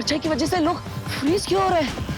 परछाई की वजह से लोग फ्रीज क्यों हो रहे हैं?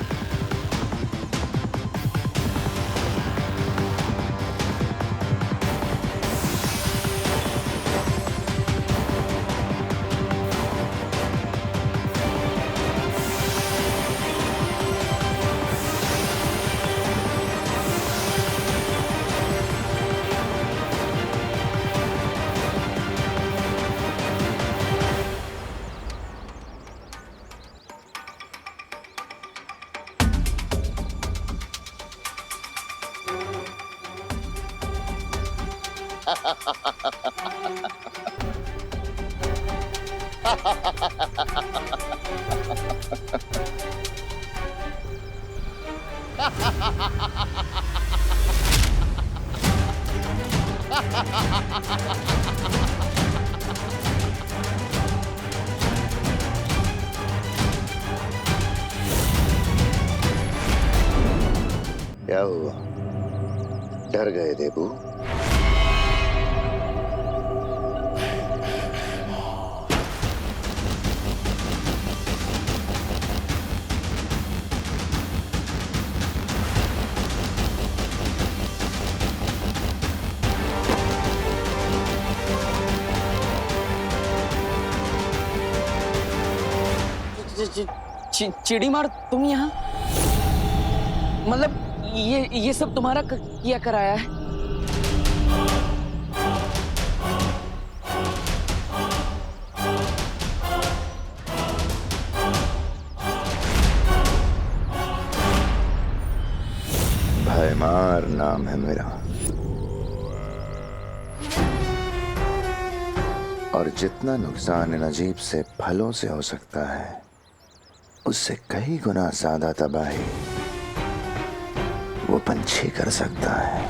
क्या हुआ? डर गए देबू? चिड़ी मार, तुम यहाँ? मतलब ये सब तुम्हारा किया कराया है? भयमार नाम है मेरा, और जितना नुकसान इन अजीब से फलों से हो सकता है उससे कई गुना ज्यादा तबाही वो पंछी कर सकता है।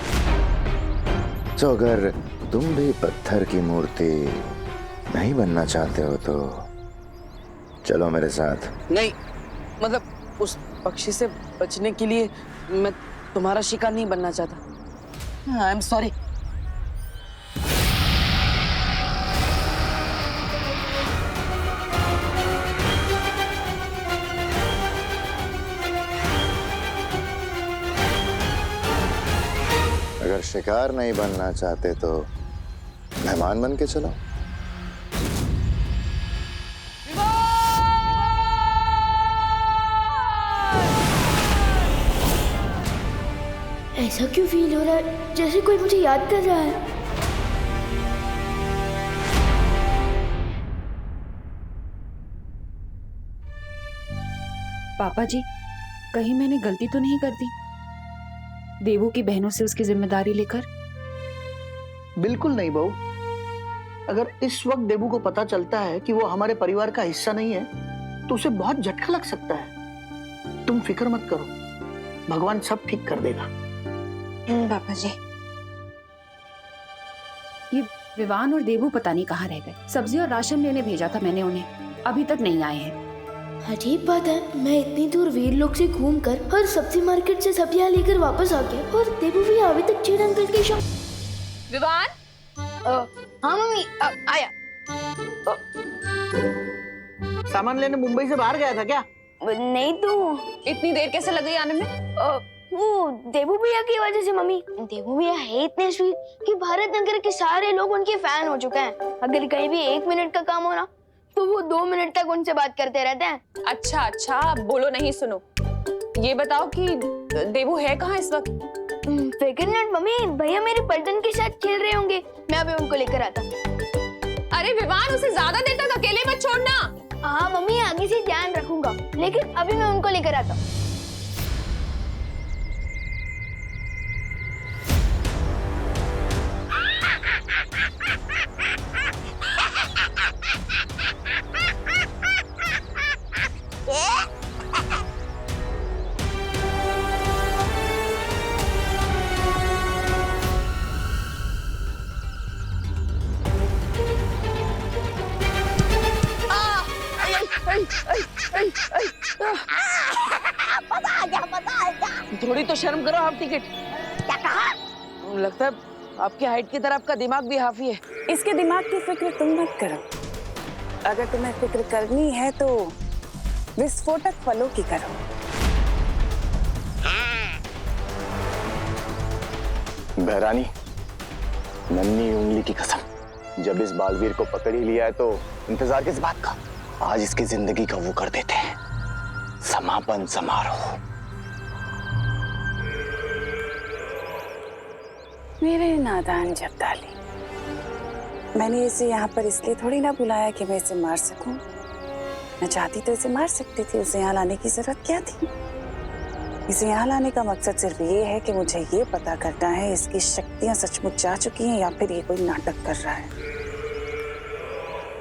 तो अगर तुम भी पत्थर की मूर्ति नहीं बनना चाहते हो तो चलो मेरे साथ। नहीं, मतलब उस पक्षी से बचने के लिए मैं तुम्हारा शिकार नहीं बनना चाहता। I am sorry. अगर शिकार नहीं बनना चाहते तो मेहमान बन के चलो। ऐसा क्यों फील हो रहा है जैसे कोई मुझे याद कर रहा है? पापा जी, कहीं मैंने गलती तो नहीं कर दी देवू की बहनों से उसकी जिम्मेदारी लेकर? बिल्कुल नहीं बहू। अगर इस वक्त देबू को पता चलता है कि वो हमारे परिवार का हिस्सा नहीं है तो उसे बहुत झटका लग सकता है। तुम फिक्र मत करो, भगवान सब ठीक कर देगा। पापा जी, ये विवान और देवू पता नहीं कहाँ रह गए। सब्जी और राशन लेने भेजा था मैंने उन्हें, अभी तक नहीं आए हैं। अजीब बात है, मैं इतनी दूर वीरलोक से घूमकर और सब्जी मार्केट से सब्जियां लेकर वापस आ गया और देबू भी अभी तक चीड़ अंकल के शॉप। विवान? हाँ मम्मी, आया। सामान लेने मुंबई से बाहर गया था क्या? नहीं तो इतनी देर कैसे लग गई आने में? वो देबू भैया की वजह से मम्मी। देबू भैया है इतने स्वीट कि भारत नगर के सारे लोग उनके फैन हो चुके हैं। अगर कहीं भी 1 मिनट का काम हो ना तो वो 2 मिनट तक उनसे बात करते रहते हैं। अच्छा, बोलो नहीं सुनो। ये बताओ कि देवू है कहाँ इस वक्त? फिक्र नॉट मम्मी, भैया मेरे पलटन के साथ खेल रहे होंगे, मैं अभी उनको लेकर आता हूँ। अरे विवान, उसे ज्यादा देर तक अकेले मत छोड़ना। हाँ मम्मी, आगे से ध्यान रखूंगा, लेकिन अभी मैं उनको लेकर आता हूँ। थोड़ी तो शर्म करो आप टिकट। क्या कहा? लगता है आपकी हाइट की तरह आपका दिमाग भी हाफी है। इसके दिमाग की फिक्र तुम मत करो। अगर तुम्हें फिक्र करनी है तो विस्फोटक फलों की करो। बहरानी, नन्ही उंगली की कसम, जब इस बालवीर को पकड़ ही लिया है तो इंतजार किस बात का? आज इसकी जिंदगी का वो कर देते हैं, समापन समारोह। मेरे नादान जब्दाली, मैंने इसे यहाँ पर इसलिए थोड़ी ना बुलाया कि मैं इसे मार सकूं। मैं चाहती तो इसे मार सकती थी, उसे यहाँ लाने की जरूरत क्या थी? इसे यहाँ लाने का मकसद सिर्फ ये है कि मुझे ये पता करना है इसकी शक्तियां सचमुच जा चुकी हैं या फिर ये कोई नाटक कर रहा है।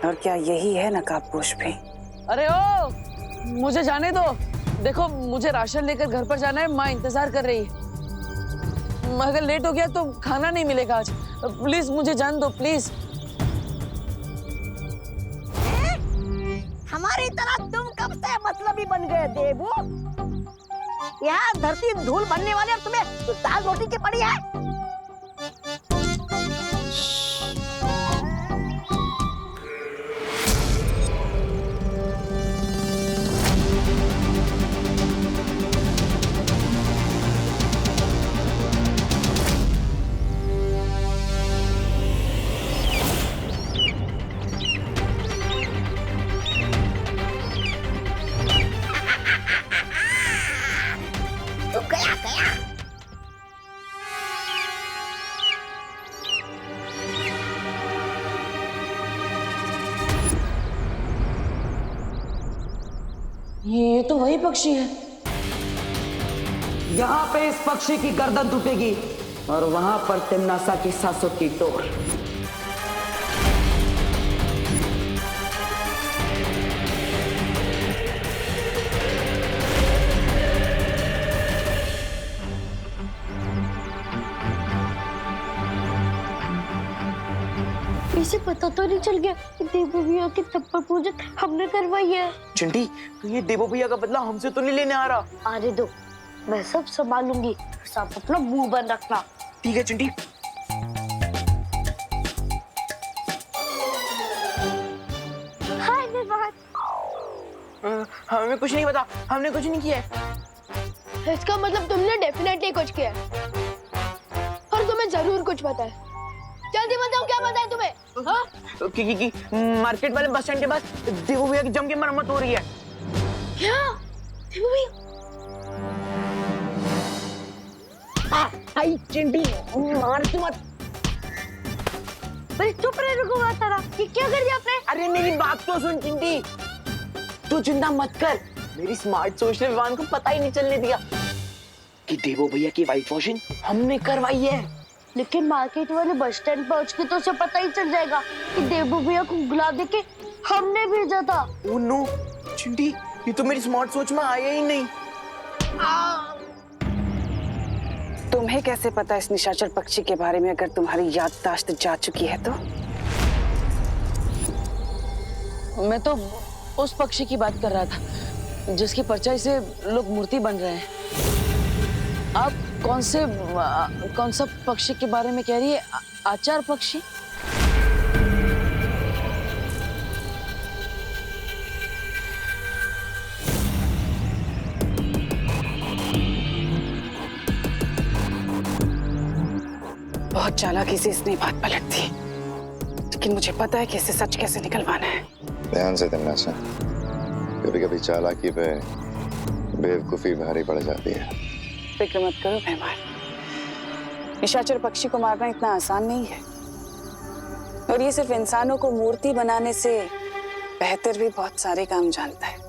और क्या यही है नकाबपोश भी? अरे ओ, मुझे जाने दो। देखो, मुझे राशन लेकर घर पर जाना है, माँ इंतजार कर रही है। अगर लेट हो गया तो खाना नहीं मिलेगा आज। प्लीज मुझे जान दो, प्लीज। हमारी तरह तुम कब से मतलबी बन गए देवू? यहाँ धरती धूल बनने वाले, अब तुम्हें दाल रोटी की पड़ी है। तो गया गया। ये तो वही पक्षी है। यहाँ पे इस पक्षी की गर्दन टूटेगी और वहां पर तिमनासा की सांसों की डोर। इसे पता तो नहीं चल गया कि देवू भैया की थप्पड़ पूजन हमने करवाई है। चिंटी, तो ये देवो भैया का बदला हमसे तो नहीं लेने आ रहा। आने दो, मैं सब संभालूंगी। सब अपना मुंह बंद रखना। ठीक है चिंटी। हाय मैं बात। हमें कुछ नहीं पता, हमने कुछ नहीं किया है। इसका मतलब तुमने डेफिनेटली कुछ किया है। और तुम्हें जरूर कुछ पता है। जल्दी बताओ क्या पता है तुम्हें? हाँ? क्योंकि मार्केट वाले बस स्टैंड के पास देवो भैया की जम के मरम्मत हो रही है। क्या? देवू भैया? आई चिंटी, मार तू मत। अरे चुप रहे, रुको बात तारा। ये क्या कर दिया आपने? अरे मेरी बात तो सुन चिंटी, तू चिंता मत कर। मेरी स्मार्ट सोच ने विवान को पता ही नहीं चलने दिया कि देवो भैया की वाइट वॉशिंग हमने करवाई है। लेकिन मार्केट वाले बस स्टैंड पहुंच के तो उसे पता ही चल जाएगा कि देवू भैया को गुला देके हमने भेजा था। ओह नो चिंटी, ये तो मेरी स्मार्ट सोच में आया ही नहीं। तुम्हें कैसे पता इस निशाचर पक्षी के बारे में, अगर तुम्हारी याददाश्त जा चुकी है तो? मैं तो उस पक्षी की बात कर रहा था जिसकी परछाई से लोग मूर्ति बन रहे हैं। आप कौन सा पक्षी के बारे में कह रही है? आचार पक्षी? बहुत चालाकी से इसने बात पलट दी, लेकिन मुझे पता है कि इसे सच कैसे निकलवाना है। ध्यान से तिमनासा, कभी कभी चालाकी पे बेवकूफी भारी पड़ जाती है। फिक्र मत करो मेहमान, निशाचर पक्षी को मारना इतना आसान नहीं है। और ये सिर्फ इंसानों को मूर्ति बनाने से बेहतर भी बहुत सारे काम जानता है।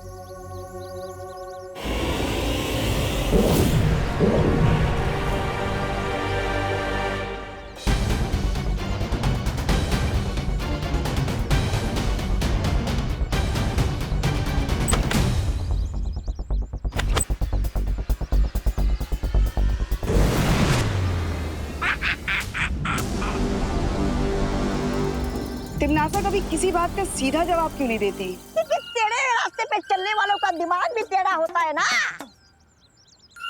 तिमनासा कभी किसी बात का सीधा जवाब क्यों नहीं देती? टेढ़े रास्ते पे चलने वालों का दिमाग भी टेढ़ा होता है ना।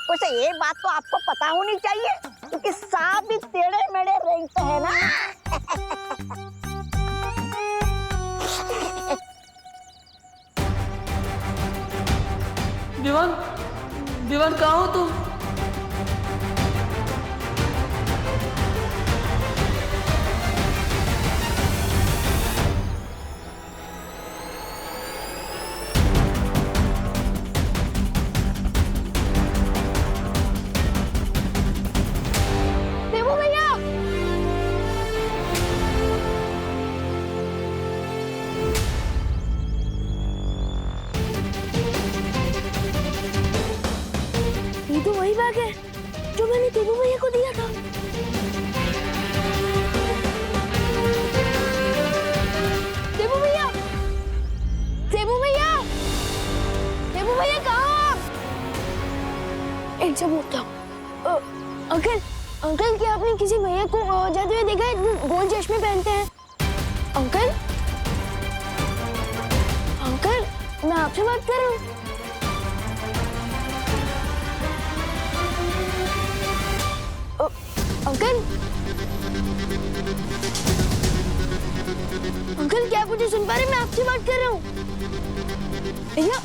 वैसे ये बात तो आपको पता होनी चाहिए, क्योंकि सांप भी टेढ़े मेढ़े रेंगते हैं ना। दीवान, दीवान कहाँ हो तुम? देवू भैया, ये तो वही बैग है जो मैंने देवू भैया को दिया था। देवू भैया, देवू भैया, देवू भैया कहाँ आप? इनसे पूछता हूँ। अंकल, अंकल क्या आपने किसी भैया को जाते हुए देखा है? गोल चश्मे पहनते हैं। अंकल, अंकल मैं आपसे बात कर रहा हूँ। अंकल, अंकल क्या आप मुझे सुन पा रहे हैं? मैं आपसे बात कर रहा हूँ। भैया,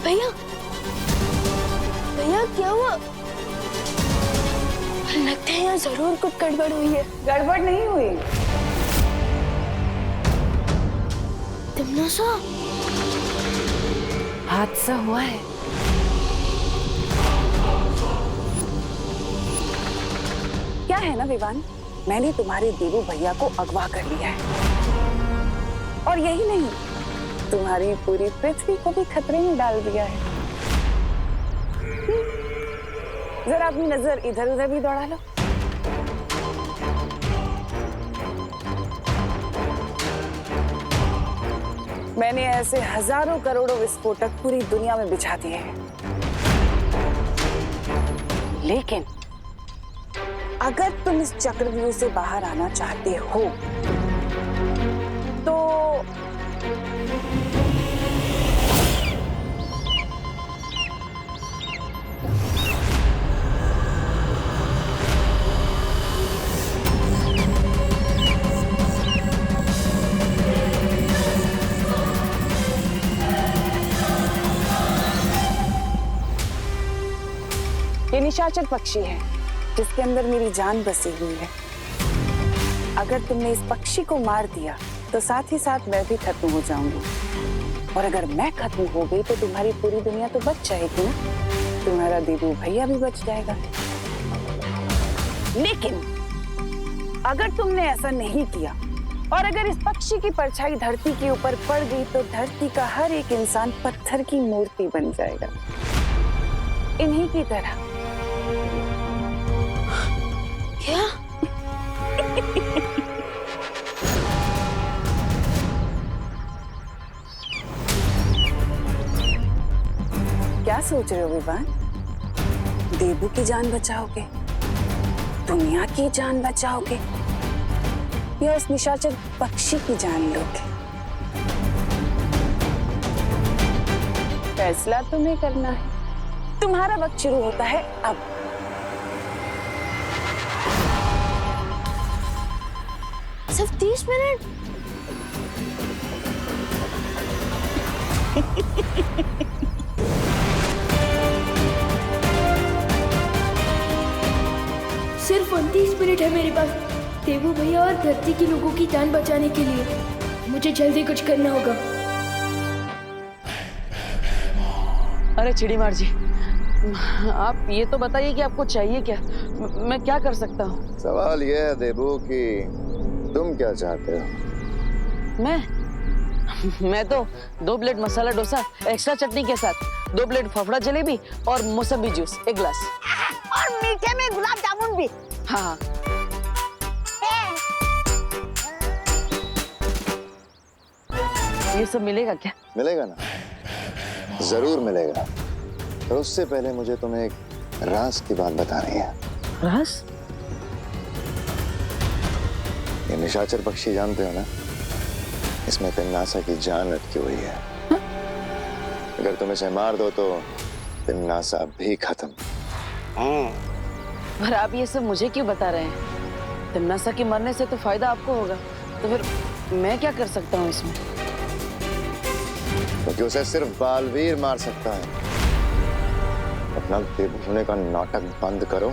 भैया, भैया क्या हुआ? लगता है यहाँ जरूर कुछ गड़बड़ हुई है। गड़बड़ नहीं हुई। तिमनासा, हादसा हुआ है। क्या है ना विवान, मैंने तुम्हारे देवू भैया को अगवा कर लिया है और यही नहीं, तुम्हारी पूरी पृथ्वी को भी खतरे में डाल दिया है। जरा अपनी नजर इधर उधर भी दौड़ा लो। मैंने ऐसे हजारों करोड़ों विस्फोटक पूरी दुनिया में बिछा दिए हैं, लेकिन अगर तुम इस चक्रव्यूह से बाहर आना चाहते हो तो ये निशाचर पक्षी है जिसके अंदर मेरी जान बसी हुई है। अगर तुमने इस पक्षी को मार दिया तो साथ ही साथ मैं भी खत्म हो जाऊंगी, और अगर मैं खत्म हो गई तो तुम्हारी पूरी दुनिया तो बच जाएगी ना, तुम्हारा देवू भैया भी बच जाएगा। लेकिन अगर तुमने ऐसा नहीं किया और अगर इस पक्षी की परछाई धरती के ऊपर पड़ गई तो धरती का हर एक इंसान पत्थर की मूर्ति बन जाएगा, इन्हीं की तरह। क्या? क्या सोच रहे हो विवान? देवू की जान बचाओगे, दुनिया की जान बचाओगे, या उस निशाचर पक्षी की जान लोगे? फैसला तुम्हें करना है। तुम्हारा वक्त शुरू होता है अब। सिर्फ 30 मिनट? सिर्फ 29 मिनट है मेरे पास देवू भैया और धरती के लोगों की जान बचाने के लिए। मुझे जल्दी कुछ करना होगा। अरे चिड़ीमार जी, आप ये तो बताइए कि आपको चाहिए क्या? मैं क्या कर सकता हूँ? सवाल यह है देवू कि तुम क्या चाहते हो? मैं तो 2 प्लेट मसाला डोसा एक्स्ट्रा चटनी के साथ, 2 प्लेट फाफड़ा जलेबी और मौसमी जूस 1 गिलास, और मीठे में गुलाब जामुन भी। हाँ। ये सब मिलेगा क्या? मिलेगा ना, जरूर मिलेगा। पर उससे पहले मुझे तुम्हें एक राज की बात बतानी है। राज? ये निशाचर पक्षी जानते हो ना, इसमें तिन्नासा की जान अटकी हुई है। अगर तुम इसे मार दो तो तिन्नासा भी खत्म। पर आप ये सब मुझे क्यों बता रहे हैं? तिम्नासा के मरने से तो फायदा आपको होगा, तो फिर मैं क्या कर सकता हूँ इसमें? क्योंकि उसे सिर्फ बालवीर मार सकता है। अपना देवू होने का नाटक बंद करो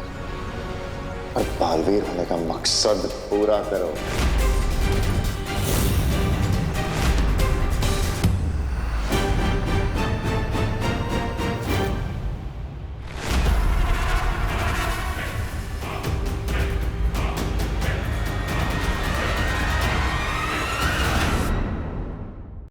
और बालवीर होने का मकसद पूरा करो।